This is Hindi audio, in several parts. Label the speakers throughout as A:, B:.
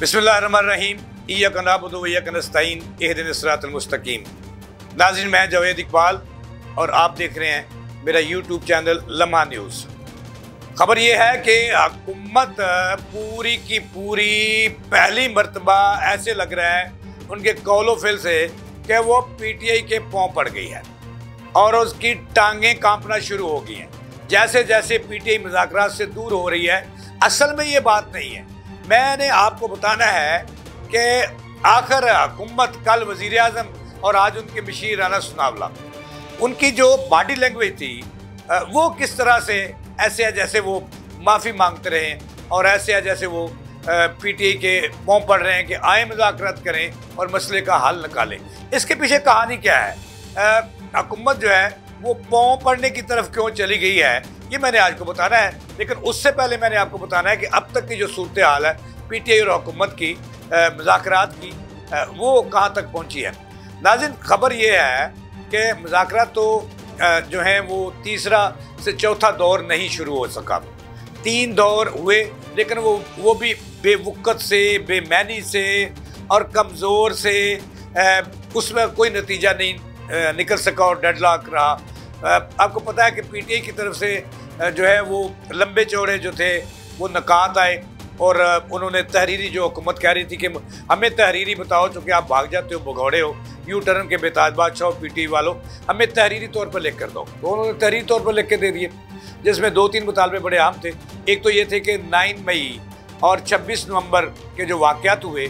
A: बिस्मिल्लाहिर्रहमानिर्रहीम इय्याका नअबुदु व इय्याका नस्तईन इहदिनस सिरातल मुस्तकीम। नाज़रीन, मैं जावेद इकबाल और आप देख रहे हैं मेरा यूट्यूब चैनल लम्हा न्यूज़। खबर यह है कि हुकूमत पूरी की पूरी पहली मरतबा ऐसे लग रहा है उनके कौलो फिल से कि वो पीटीआई के पाँव पड़ गई है और उसकी टांगें कांपना शुरू हो गई हैं। जैसे जैसे पीटीआई मुज़ाकरात से दूर हो रही है, असल में ये बात नहीं है। मैंने आपको बताना है कि आखिर हुकूमत कल वज़ीर आज़म और आज उनके मशीर राना सुनावला, उनकी जो बॉडी लैंग्वेज थी वो किस तरह से ऐसे है जैसे वो माफ़ी मांगते रहे और ऐसे है जैसे वो पीटीआई के पाँव पड़ रहे हैं कि आए मुज़ाकरात करें और मसले का हल निकालें। इसके पीछे कहानी क्या है? हुकूमत जो है वो पाँव पड़ने की तरफ क्यों चली गई है, ये मैंने आज को बताना है। लेकिन उससे पहले मैंने आपको बताना है कि अब तक की जो सूरत हाल है पीटीआई और हुकूमत की मुज़ाकरात की, वो कहाँ तक पहुँची है। नाज़रीन, खबर ये है कि मुज़ाकरात तो जो हैं वो तीसरा से चौथा दौर नहीं शुरू हो सका। 3 दौर हुए, लेकिन वो भी बेवक़्त से, बेमैनी से और कमज़ोर से, उसमें कोई नतीजा नहीं निकल सका और डेडलॉक रहा। आपको पता है कि पीटीआई की तरफ से जो है वो लंबे चौड़े जो थे वो नकात आए और उन्होंने तहरीरी, जो हुकूमत कह रही थी कि हमें तहरीरी बताओ, चूँकि आप भाग जाते हो, भगौड़े हो, यू टर्न के बेताज बादशाह पीटीआई वालों, हमें तहरीरी तौर पर लिख कर दो। तो उन्होंने तहरीरी तौर पर लिख के दे दिए, जिसमें 2-3 मुतालबे बड़े आम थे। एक तो ये थे कि 9 मई और 26 नवंबर के जो वाक़यात हुए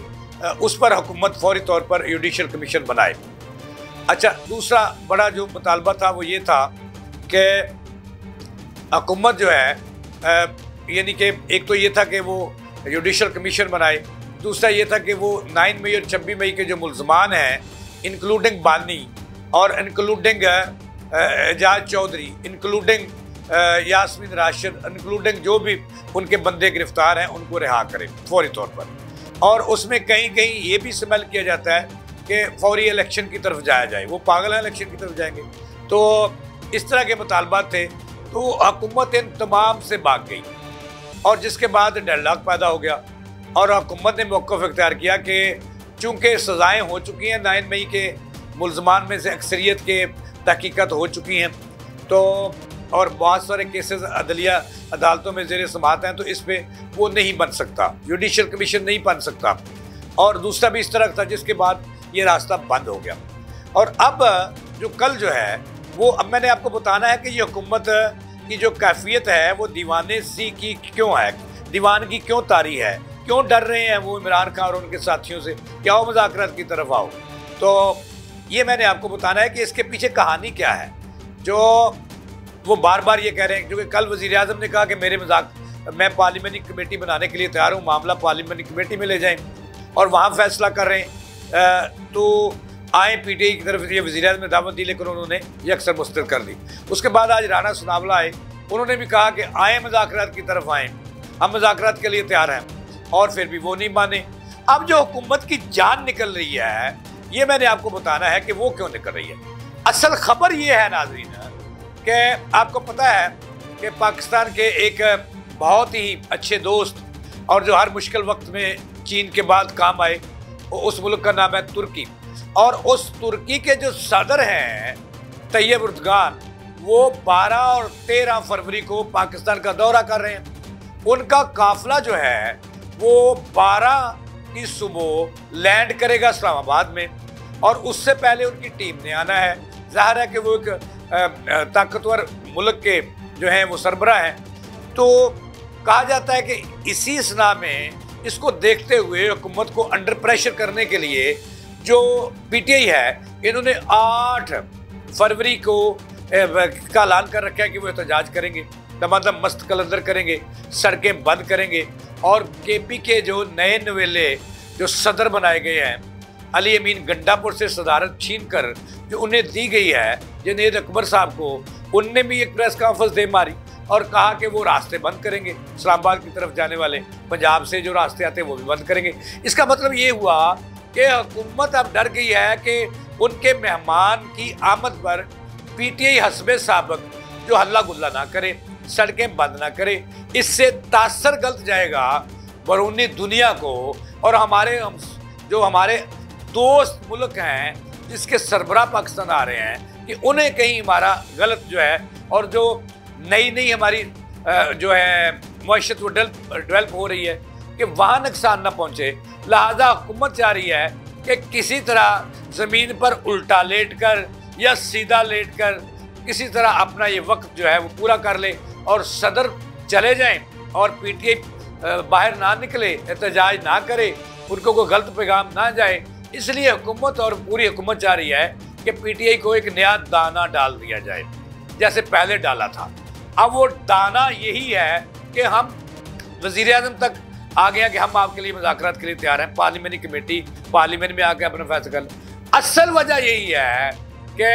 A: उस पर हुकूमत फौरी तौर पर जुडिशल कमीशन बनाए। अच्छा, दूसरा बड़ा जो मुतालबा था वो ये था कि हुकूमत जो है यानी कि एक तो ये था कि वो जुडिशल कमीशन बनाए, दूसरा ये था कि वो 9 मई और 26 मई के जो मुल्ज़मान हैं, इंक्लूडिंग बानी और including Ejaz Chaudhry, including Yasmeen Rashid, including जो भी उनके बंदे गिरफ्तार हैं, उनको रिहा करें फौरी तौर पर। और उसमें कहीं कहीं ये भी स्मेल किया जाता है कि फौरी इलेक्शन की तरफ जाया जाए। वो पागल है, इलेक्शन की तरफ जाएंगे। तो इस तरह के मुतालबात थे, तो हुकूमत इन तमाम से भाग गई और जिसके बाद डेडलॉक पैदा हो गया और हुकूमत ने मौक़िफ़ इख्तियार किया कि चूँकि सज़ाएँ हो चुकी हैं, 9 मई के मुल्ज़मान में से अक्सरियत के तहकीक़ात हो चुकी हैं, तो और बहुत सारे केसेस अदलिया अदालतों में ज़ेर समाअत हैं, तो इस पर वो नहीं बन सकता, जुडिशल कमीशन नहीं बन सकता। और दूसरा भी इस तरह था, जिसके बाद ये रास्ता बंद हो गया। और अब जो कल जो है वो, अब मैंने आपको बताना है कि ये हुकूमत की जो कैफियत है वो दीवाने सी की क्यों है, दीवानगी क्यों तारी है, क्यों डर रहे हैं वो इमरान खान और उनके साथियों से कि आओ मुज़ाकरात की तरफ आओ। तो ये मैंने आपको बताना है कि इसके पीछे कहानी क्या है, जो वो बार बार ये कह रहे हैं। क्योंकि कल वज़ीर आज़म ने कहा कि मैं पार्लियामेंट्री कमेटी बनाने के लिए तैयार हूँ, मामला पार्लियामेंट्री कमेटी में ले जाएँ और वहाँ फैसला कर रहे हैं। तो आए पीटीआई की तरफ से ये वज़ीर आज़म ने दावत दी, लेकिन उन्होंने ये अक्सर मुस्तरद कर दी। उसके बाद आज राना सुनावला आए, उन्होंने भी कहा कि आए मुज़ाकरात की तरफ आएँ, हम मुज़ाकरात के लिए तैयार हैं, और फिर भी वो नहीं माने। अब जो हुकूमत की जान निकल रही है, ये मैंने आपको बताना है कि वो क्यों निकल रही है। असल खबर ये है नाज़रीन कि आपको पता है कि पाकिस्तान के एक बहुत ही अच्छे दोस्त और जो हर मुश्किल वक्त में चीन के बाद काम आए, उस मुल्क का नाम है तुर्की। और उस तुर्की के जो सदर हैं तैयब एर्दोगान, वो 12 और 13 फरवरी को पाकिस्तान का दौरा कर रहे हैं। उनका काफिला जो है वो 12 की सुबह लैंड करेगा इस्लामाबाद में, और उससे पहले उनकी टीम ने आना है। ज़ाहिर है कि वो एक ताकतवर मुल्क के जो हैं वो सरबराह हैं। तो कहा जाता है कि इसी इसना में, इसको देखते हुए हुकूमत को अंडर प्रेशर करने के लिए जो पीटीआई है, इन्होंने 8 फरवरी को का ऐलान कर रखा है कि वो एहतजाज करेंगे, मतलब मस्त कलंदर करेंगे, सड़कें बंद करेंगे। और केपी के जो नए नवेले जो सदर बनाए गए हैं, अली अमीन गंडापुर से सदारत छीन कर जो उन्हें दी गई है जुनैद अकबर साहब को, उनने भी एक प्रेस कॉन्फ्रेंस दे मारी और कहा कि वो रास्ते बंद करेंगे, इस्लामाबाद की तरफ जाने वाले, पंजाब से जो रास्ते आते हैं वो भी बंद करेंगे। इसका मतलब ये हुआ कि हुकूमत अब डर गई है कि उनके मेहमान की आमद पर पीटीआई हस्बे साबक जो हल्ला गुल्ला ना करे, सड़कें बंद ना करे, इससे तासर गलत जाएगा बैरूनी दुनिया को और जो हमारे दोस्त मुल्क हैं जिसके सरबराह पाकिस्तान आ रहे हैं कि उन्हें कहीं हमारा गलत जो है और जो नई हमारी जो है मईशत वो डेवलप हो रही है कि वहाँ नुकसान ना पहुँचे। लिहाजा हुकूमत चाह रही है कि किसी तरह ज़मीन पर उल्टा लेट कर या सीधा लेट कर किसी तरह अपना ये वक्त जो है वो पूरा कर ले और सदर चले जाएं और पीटीआई बाहर ना निकले, एहतजाज ना करे, उनको कोई गलत पैगाम ना जाए। इसलिए हुकूमत और पूरी हुकूमत चाह रही है कि पीटीआई को एक नया दाना डाल दिया जाए जैसे पहले डाला था। अब वो दाना यही है कि हम वज़ीर-ए-आज़म तक आ गए हैं कि हम आपके लिए मुज़ाकरात के लिए तैयार हैं, पार्लियामेंटी कमेटी पार्लियामेंट में आके अपना फैसला कर लें। असल वजह यही है कि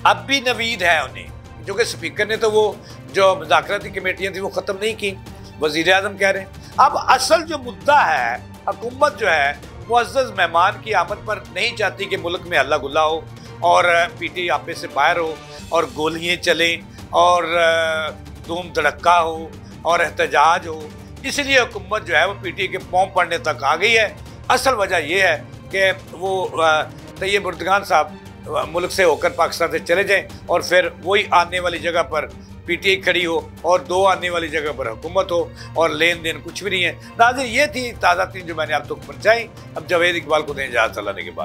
A: अब भी नवीद है उन्हें, जो कि स्पीकर ने तो वो जो मुज़ाकराती कमेटियाँ थी वो ख़त्म नहीं की, वज़ीर-ए-आज़म कह रहे हैं। अब असल जो मुद्दा है, हुकूमत जो है मुअज़्ज़ज़ मेहमान की आमद पर नहीं चाहती कि मुल्क में हल्ला गुल्ला हो और पीटीआई आपे से बाहर हो और गोलियाँ चलें और धूम धड़क्का हो और एहतजाज हो। इसलिए हुकूमत जो है वो पीटीआई के पाँव पड़ने तक आ गई है। असल वजह यह है कि वो तैयब उर्दगान साहब मुल्क से होकर पाकिस्तान से चले जाएं और फिर वही आने वाली जगह पर पीटीआई खड़ी हो और 2 आने वाली जगह पर हुकूमत हो और लेन देन कुछ भी नहीं है। नाज़रीन, ये थी ताज़ा तीन जो मैंने आप तक पहुँचाई। अब जावेद इकबाल को दें इजाज़त अल्लाह के बाद।